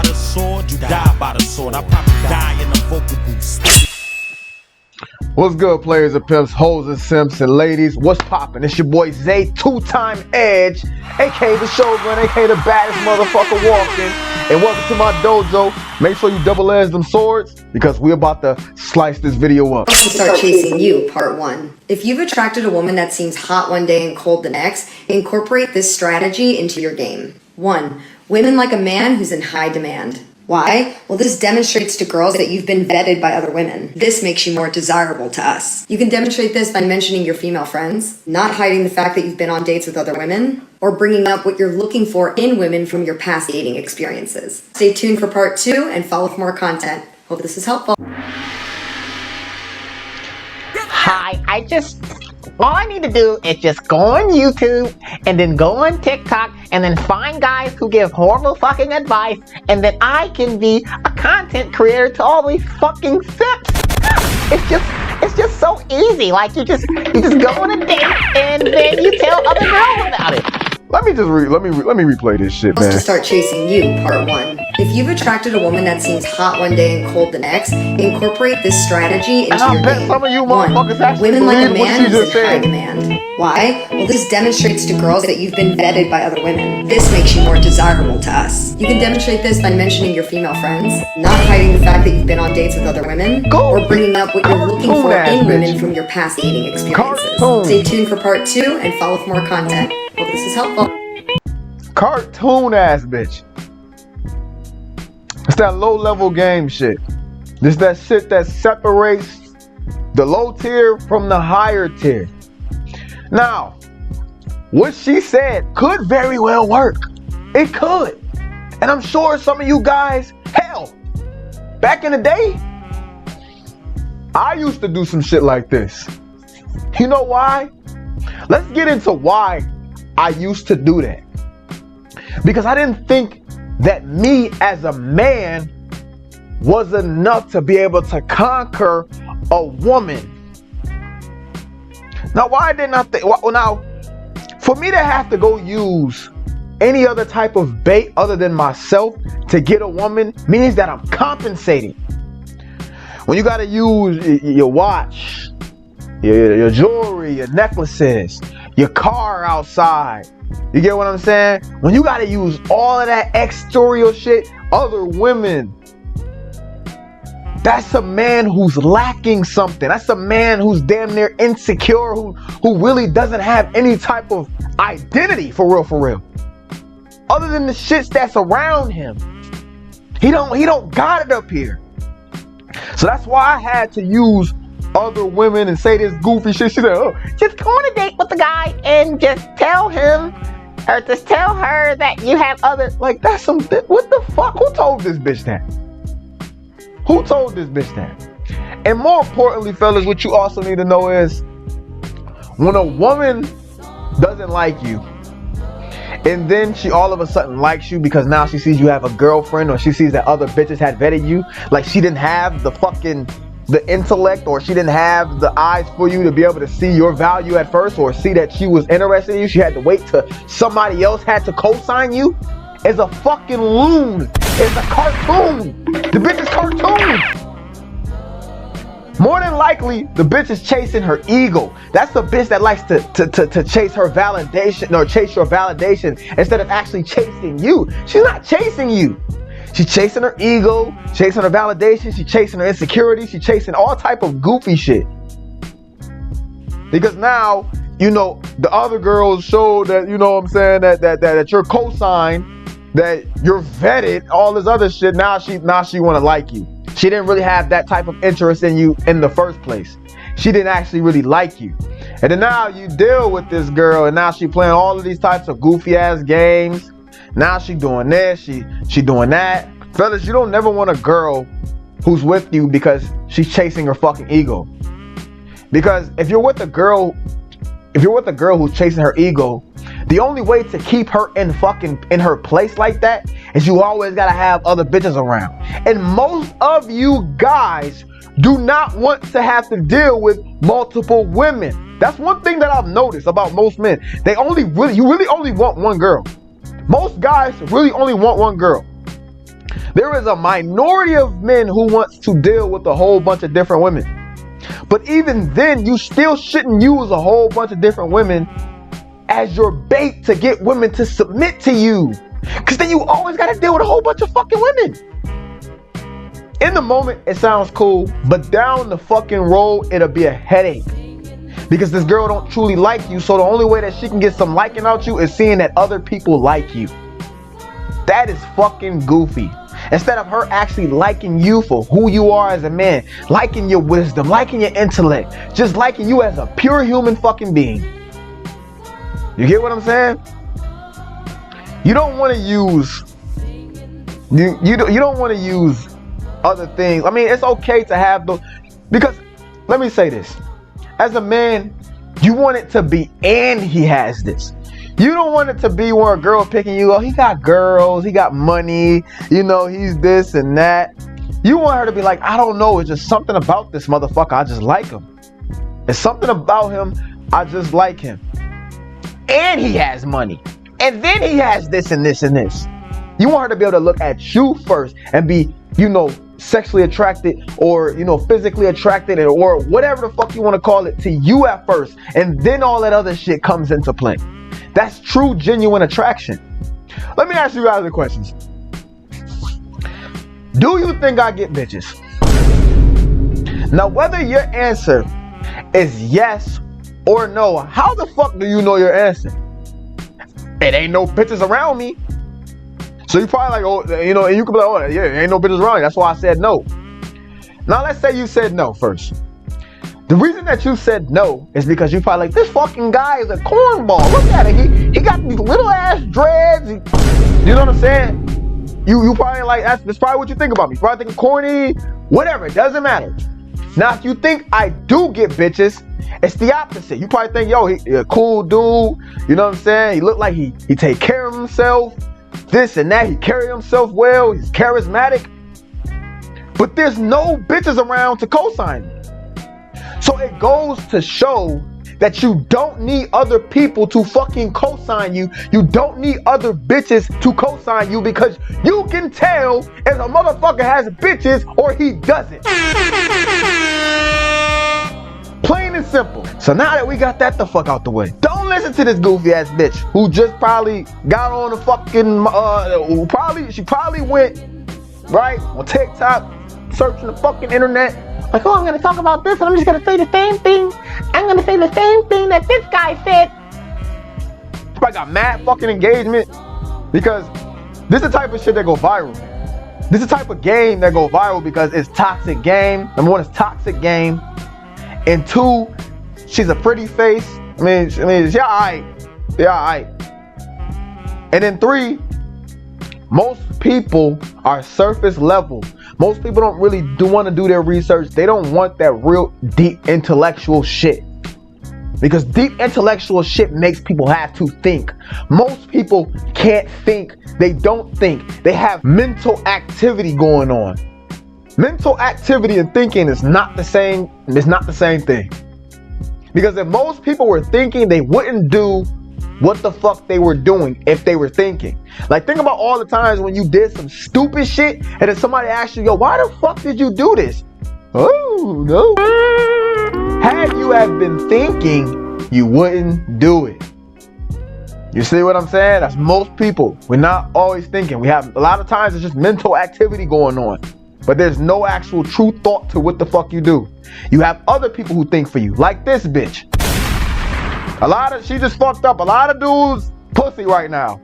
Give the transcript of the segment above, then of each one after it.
by the sword, you die by the sword. I probably die in the vocal booth. What's good, players and pimps, hoes and simps and ladies? What's poppin'? It's your boy Zay, two-time Edge, aka the Shogun, aka the baddest motherfucker walking. And welcome to my dojo. Make sure you double edge them swords because we're about to slice this video up. Start Chasing You, Part 1. If you've attracted a woman that seems hot one day and cold the next, incorporate this strategy into your game. 1. Women like a man who's in high demand. Why? Well, this demonstrates to girls that you've been vetted by other women. This makes you more desirable to us. You can demonstrate this by mentioning your female friends, not hiding the fact that you've been on dates with other women, or bringing up what you're looking for in women from your past dating experiences. Stay tuned for Part 2 and follow for more content. Hope this is helpful. Hi, all I need to do is just go on YouTube and then go on TikTok and then find guys who give horrible fucking advice, and then I can be a content creator to all these fucking simps. It's just so easy. Like you just go on a date and then you tell other girls about it. Let me replay this shit, man. To Start Chasing You, Part 1. If you've attracted a woman that seems hot one day and cold the next, incorporate this strategy into your game. Some of you 1. motherfuckers actually Women like a believe what man she who's just in high said. demand. Why? Well, this demonstrates to girls that you've been vetted by other women. This makes you more desirable to us. You can demonstrate this by mentioning your female friends, not hiding the fact that you've been on dates with other women, or bringing up what you're looking for in women from your past dating experiences. Stay tuned for Part 2 and follow for more content. Hope this is helpful. Cartoon ass bitch. It's that low level game shit. This that shit that separates the low tier from the higher tier. Now, what she said could very well work. It could. And I'm sure some of you guys, hell, back in the day, I used to do some shit like this. You know why? Let's get into why I used to do that. Because I didn't think that me as a man was enough to be able to conquer a woman. Now, why didn't I think? Well, now, for me to have to go use any other type of bait other than myself to get a woman means that I'm compensating. When you got to use your watch, your jewelry, your necklaces, your car outside. You get what I'm saying? When you gotta use all of that exterior shit, other women, that's a man who's lacking something. That's a man who's damn near insecure, who really doesn't have any type of identity for real. Other than the shits that's around him. He don't got it up here. So that's why I had to use other women and say this goofy shit. She said, oh, Just go on a date with the guy and just tell him or just tell her that you have other. like that's some, what the fuck? Who told this bitch that? Who told this bitch that? And more importantly, fellas, what you also need to know is when a woman doesn't like you and then she all of a sudden likes you because now she sees you have a girlfriend, or she sees that other bitches had vetted you, like she didn't have the intellect, or she didn't have the eyes for you to be able to see your value at first, or see that she was interested in you. She had to wait till somebody else had to co-sign you. It's a fucking loon. It's a cartoon. The bitch is cartoon. More than likely, the bitch is chasing her ego. That's the bitch that likes to chase her validation, or chase your validation instead of actually chasing you. She's not chasing you. She's chasing her ego, chasing her validation, she's chasing her insecurity, she's chasing all type of goofy shit. Because now, you know, the other girls show that, you know what I'm saying, that you're co-signed, that you're vetted, all this other shit. Now she wanna like you. She didn't really have that type of interest in you in the first place. She didn't actually really like you. And then now you deal with this girl, and now she playing all of these types of goofy ass games. Now she doing this, she doing that. Fellas, you don't never want a girl who's with you because she's chasing her fucking ego. Because if you're with a girl who's chasing her ego, the only way to keep her in her place like that is you always gotta have other bitches around. And most of you guys do not want to have to deal with multiple women. That's one thing that I've noticed about most men. You really only want one girl. Most guys really only want one girl. There is a minority of men who wants to deal with a whole bunch of different women. But even then, you still shouldn't use a whole bunch of different women as your bait to get women to submit to you. Because then you always got to deal with a whole bunch of fucking women. In the moment, it sounds cool, but down the fucking road, it'll be a headache. Because this girl don't truly like you, so the only way that she can get some liking out you is seeing that other people like you. That is fucking goofy. Instead of her actually liking you for who you are as a man, liking your wisdom, liking your intellect, just liking you as a pure human fucking being. You get what I'm saying? You don't want to use you don't want to use other things. I mean, it's okay to have those, because let me say this. As a man, you want it to be, and he has this. You don't want it to be where a girl picking you, oh, he got girls, he got money, you know, he's this and that. You want her to be like, I don't know, it's just something about this motherfucker, I just like him. It's something about him, I just like him. And he has money. And then he has this and this and this. You want her to be able to look at you first and be, you know, sexually attracted, or, you know, physically attracted, or whatever the fuck you want to call it, to you at first. And then all that other shit comes into play. That's true, genuine attraction. Let me ask you guys the questions. Do you think I get bitches? Now, whether your answer is yes or no, how the fuck do you know your answer? It ain't no bitches around me. So you probably like, oh, you know, and you could be like, oh, yeah, ain't no bitches around me. That's why I said no. Now, let's say you said no first. The reason that you said no is because you probably like, this fucking guy is a cornball. Look at it. He got these little ass dreads. You know what I'm saying? You probably like, that's probably what you think about me. You probably think corny, whatever. It doesn't matter. Now, if you think I do get bitches, it's the opposite. You probably think, yo, he a cool dude. You know what I'm saying? He look like he take care of himself. This and that. He carry himself well. He's charismatic. But there's no bitches around to co-sign me. So it goes to show that you don't need other people to fucking co-sign you. You don't need other bitches to co-sign you, because you can tell if a motherfucker has bitches or he doesn't. Plain and simple. So now that we got that the fuck out the way, don't listen to this goofy ass bitch who just probably got on the fucking, she probably went, right, on TikTok, searching the fucking internet. Like, oh, I'm going to talk about this and I'm just going to say the same thing. I'm going to say the same thing that this guy said. Probably got mad fucking engagement, because this is the type of shit that go viral. This is the type of game that go viral because it's toxic game. Number one, it's toxic game. And two, she's a pretty face. I mean, she alright. Yeah, alright. And then three, most people are surface level. Most people don't really want to do their research. They don't want that real deep intellectual shit. Because deep intellectual shit makes people have to think. Most people can't think. They don't think. They have mental activity going on. Mental activity and thinking is not the same. It's not the same thing. Because if most people were thinking, they wouldn't do what the fuck they were doing if they were thinking. Like, think about all the times when you did some stupid shit and then somebody asked you, yo, why the fuck did you do this? Oh, no. Had you have been thinking, you wouldn't do it. You see what I'm saying? That's most people. We're not always thinking. We have a lot of times it's just mental activity going on. But there's no actual true thought to what the fuck you do. You have other people who think for you, like this bitch. She just fucked up a lot of dudes' pussy right now.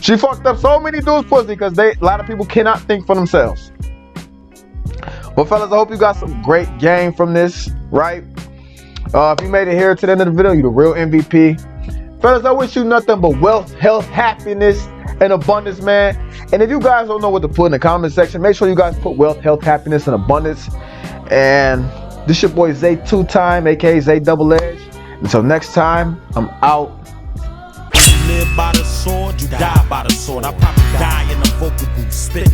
She fucked up so many dudes' pussy because a lot of people cannot think for themselves. Well, fellas, I hope you got some great game from this, right? If you made it here to the end of the video, you're the real MVP. Fellas, I wish you nothing but wealth, health, happiness, and abundance, man. And if you guys don't know what to put in the comment section, make sure you guys put wealth, health, happiness, and abundance. And this your boy Zay 2-Time, aka Zay Double Edge. Until next time, I'm out. You live by the sword, you die by the sword. I probably die in the vocal booth, spitting